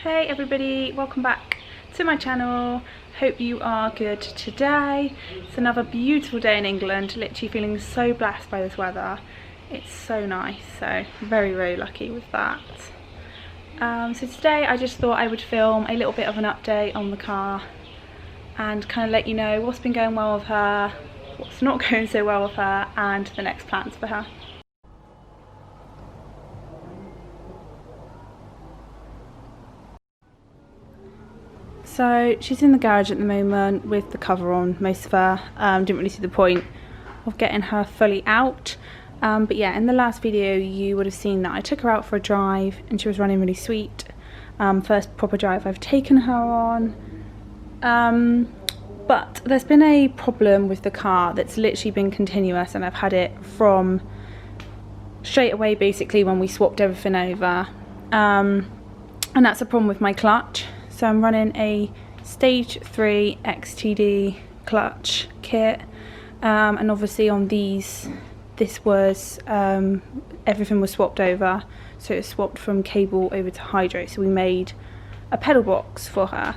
Hey everybody, welcome back to my channel. Hope you are good today. It's another beautiful day in England, literally feeling so blessed by this weather. It's so nice, so very lucky with that. So today I just thought I would film a little bit of an update on the car and kind of let you know what's been going well with her, what's not going so well with her, and the next plans for her. So she's in the garage at the moment with the cover on, most of her. Didn't really see the point of getting her fully out. But yeah, in the last video you would have seen that I took her out for a drive and she was running really sweet. First proper drive I've taken her on. But there's been a problem with the car that's literally been continuous, and I've had it from straight away basically when we swapped everything over. And that's a problem with my clutch. So I'm running a stage 3 XTD clutch kit, and obviously on these, this was, everything was swapped over. So it was swapped from cable over to hydro, so we made a pedal box for her.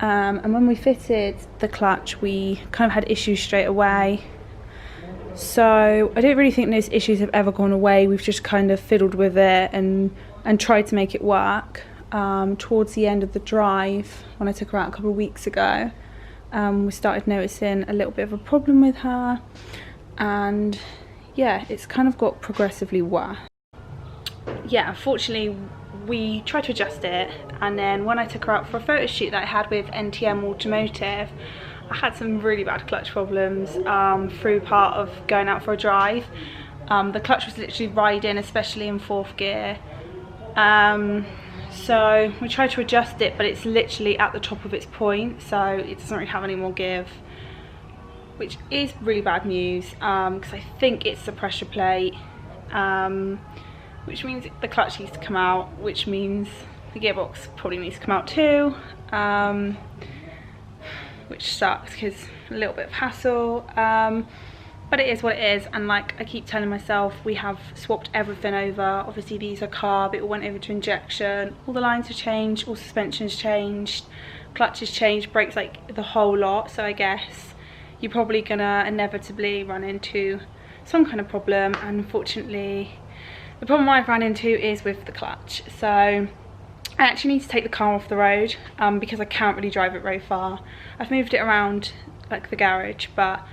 And when we fitted the clutch we kind of had issues straight away. So I don't really think those issues have ever gone away. We've just kind of fiddled with it and tried to make it work. Towards the end of the drive, when I took her out a couple of weeks ago, we started noticing a little bit of a problem with her, and yeah, it's kind of got progressively worse. Yeah, unfortunately we tried to adjust it, and then when I took her out for a photo shoot that I had with NTM Automotive, I had some really bad clutch problems through part of going out for a drive. The clutch was literally riding, especially in 4th gear. So we tried to adjust it, but it's literally at the top of its point, so it doesn't really have any more give, which is really bad news, because I think it's the pressure plate, which means the clutch needs to come out, which means the gearbox probably needs to come out too, which sucks because a little bit of hassle. But it is what it is, and like I keep telling myself, we have swapped everything over. Obviously these are carb, it all went over to injection, all the lines have changed, all suspensions changed, clutches changed, brakes, like the whole lot. So I guess you're probably gonna inevitably run into some kind of problem, and unfortunately the problem I've run into is with the clutch. So I actually need to take the car off the road, because I can't really drive it very far. I've moved it around like the garage, but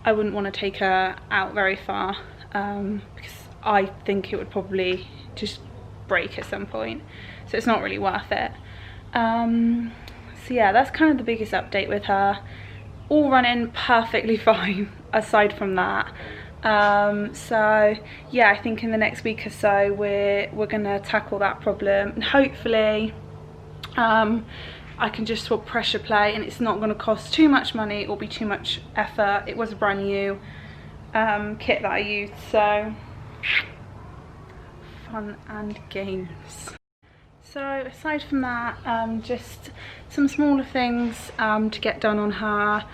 I wouldn't want to take her out very far, because I think it would probably just break at some point, so it's not really worth it. So yeah, that's kind of the biggest update with her. All running perfectly fine aside from that. So yeah, I think in the next week or so we're gonna tackle that problem, and hopefully I can just swap pressure plate and it's not going to cost too much money or be too much effort. It was a brand new kit that I used, so fun and games. So aside from that, just some smaller things to get done on her.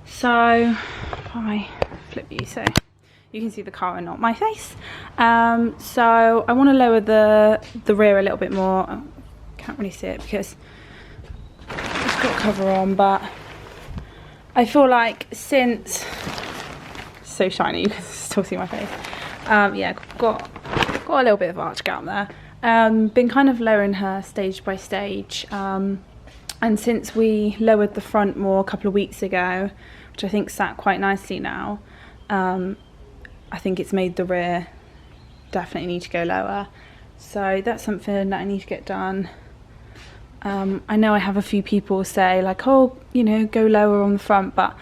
So if I flip you so you can see the car and not my face. So I want to lower the rear a little bit more. I can't really see it because it's got cover on, but I feel like since, so shiny you can still see my face. Yeah, got a little bit of arch gap there. Been kind of lowering her stage by stage, and since we lowered the front more a couple of weeks ago, which I think sat quite nicely now, I think it's made the rear definitely need to go lower. So that's something that I need to get done. I know I have a few people say like, oh, you know, go lower on the front, but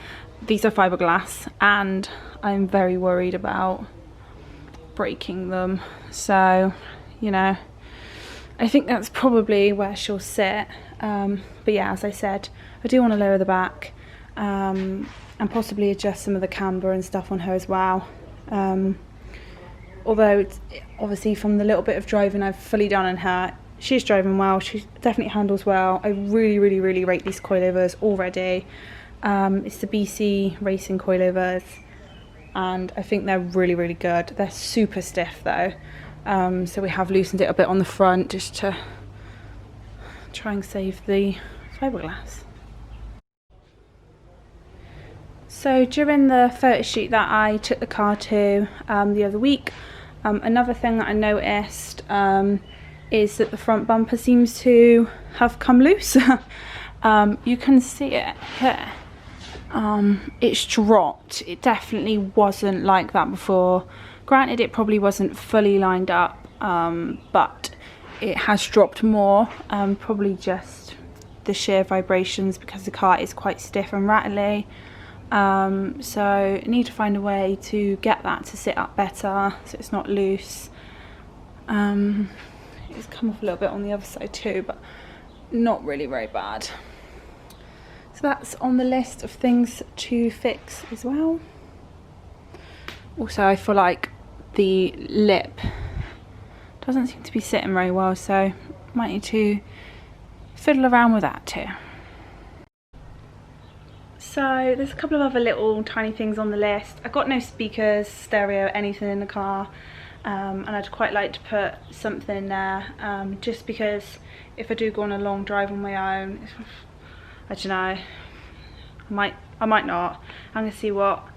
these are fiberglass and I'm very worried about breaking them. So, you know, I think that's probably where she'll sit. But yeah, as I said, I do want to lower the back, and possibly adjust some of the camber and stuff on her as well. Although it's obviously from the little bit of driving I've fully done on her, she's driving well, she definitely handles well. I really rate these coilovers already. It's the BC Racing coilovers, and I think they're really good. They're super stiff though, So we have loosened it a bit on the front just to try and save the fiberglass. So during the photo shoot that I took the car to the other week, another thing that I noticed is that the front bumper seems to have come loose. You can see it here. It's dropped. It definitely wasn't like that before. Granted, it probably wasn't fully lined up, but it has dropped more, probably just the sheer vibrations because the car is quite stiff and rattly. So I need to find a way to get that to sit up better so it's not loose. It's come off a little bit on the other side too, but not really very bad. So that's on the list of things to fix as well. Also, I feel like the lip doesn't seem to be sitting very well, so might need to fiddle around with that too. So there's a couple of other little tiny things on the list. I've got no speakers, stereo, anything in the car, and I'd quite like to put something in there, just because if I do go on a long drive on my own, I don't know, I might not. I'm gonna see what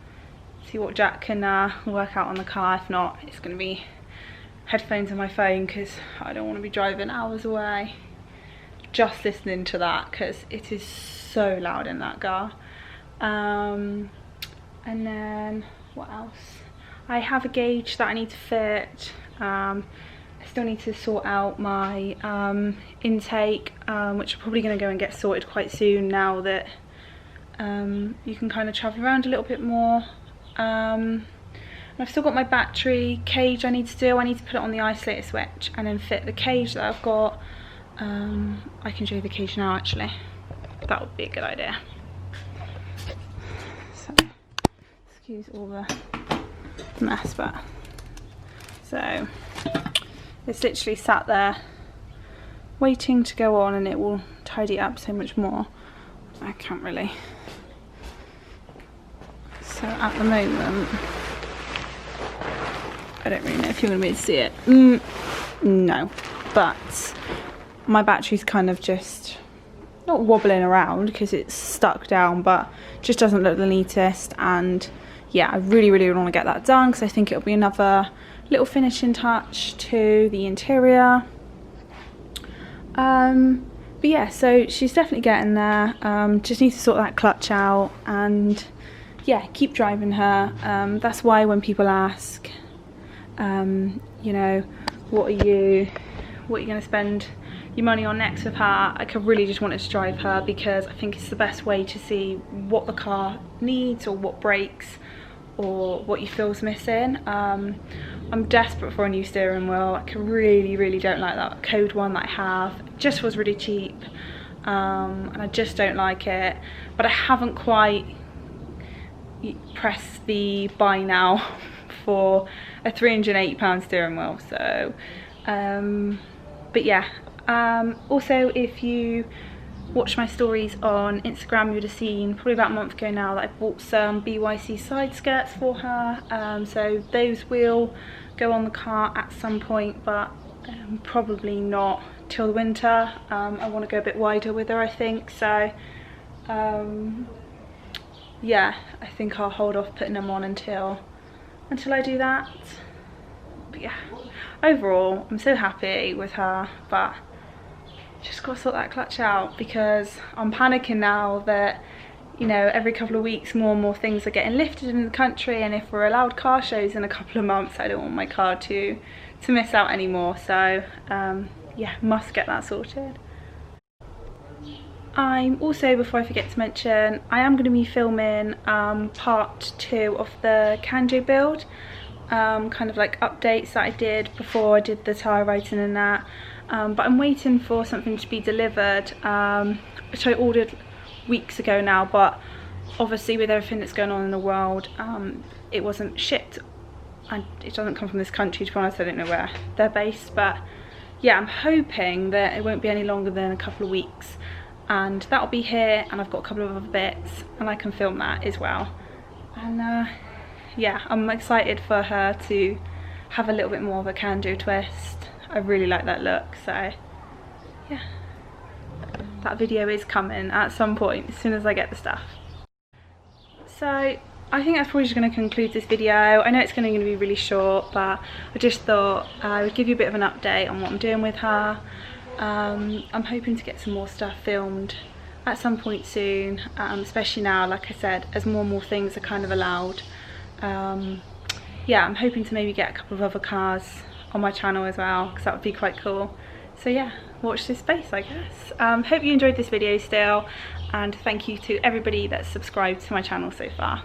Jack can work out on the car. If not, it's gonna be headphones on my phone because I don't want to be driving hours away just listening to that because it is so loud in that car. And then what else? I have a gauge that I need to fit. I still need to sort out my intake, which I'm probably going to go and get sorted quite soon now that you can kind of travel around a little bit more. And I've still got my battery cage I need to do. I need to put it on the isolator switch and then fit the cage that I've got. I can show you the cage now actually. That would be a good idea. So, excuse all the mess, but so it's literally sat there waiting to go on and it will tidy up so much more. I can't really. So at the moment, I don't really know if you're going to be able to see it. No, but my battery's kind of just not wobbling around because it's stuck down, but just doesn't look the neatest. And yeah, I really want to get that done because I think it'll be another little finishing touch to the interior. But yeah, so she's definitely getting there. Just need to sort that clutch out and yeah, keep driving her. That's why when people ask, you know, what are you going to spend your money on next with her, I could really just wanted to drive her because I think it's the best way to see what the car needs or what breaks or what you feel's missing. I'm desperate for a new steering wheel. I really don't like that code one that I have. It just was really cheap, and I just don't like it, but I haven't quite pressed the buy now for a £380 steering wheel. So but yeah, also if you watch my stories on Instagram, you would have seen probably about a month ago now that I bought some BYC side skirts for her. So those will go on the car at some point, but probably not till the winter. I want to go a bit wider with her, I think. So yeah, I think I'll hold off putting them on until I do that. But yeah, overall I'm so happy with her, but just got to sort that clutch out because I'm panicking now that, you know, every couple of weeks more and more things are getting lifted in the country, and if we're allowed car shows in a couple of months, I don't want my car to miss out anymore. So yeah, must get that sorted. I'm also, before I forget to mention, I am going to be filming part 2 of the Kanjo build, kind of like updates that I did before I did the tyre writing and that. But I'm waiting for something to be delivered, which I ordered weeks ago now, but obviously with everything that's going on in the world, it wasn't shipped, and it doesn't come from this country, to be honest. I don't know where they're based, but yeah, I'm hoping that it won't be any longer than a couple of weeks, and that'll be here, and I've got a couple of other bits and I can film that as well. And yeah, I'm excited for her to have a little bit more of a can-do twist. I really like that look, so yeah, that video is coming at some point as soon as I get the stuff. So I think that's probably just going to conclude this video. I know it's going to be really short, but I just thought I would give you a bit of an update on what I'm doing with her. I'm hoping to get some more stuff filmed at some point soon, especially now, like I said, as more and more things are kind of allowed. Yeah, I'm hoping to maybe get a couple of other cars on my channel as well, because that would be quite cool. So yeah, watch this space, I guess. Hope you enjoyed this video still, and thank you to everybody that's subscribed to my channel so far.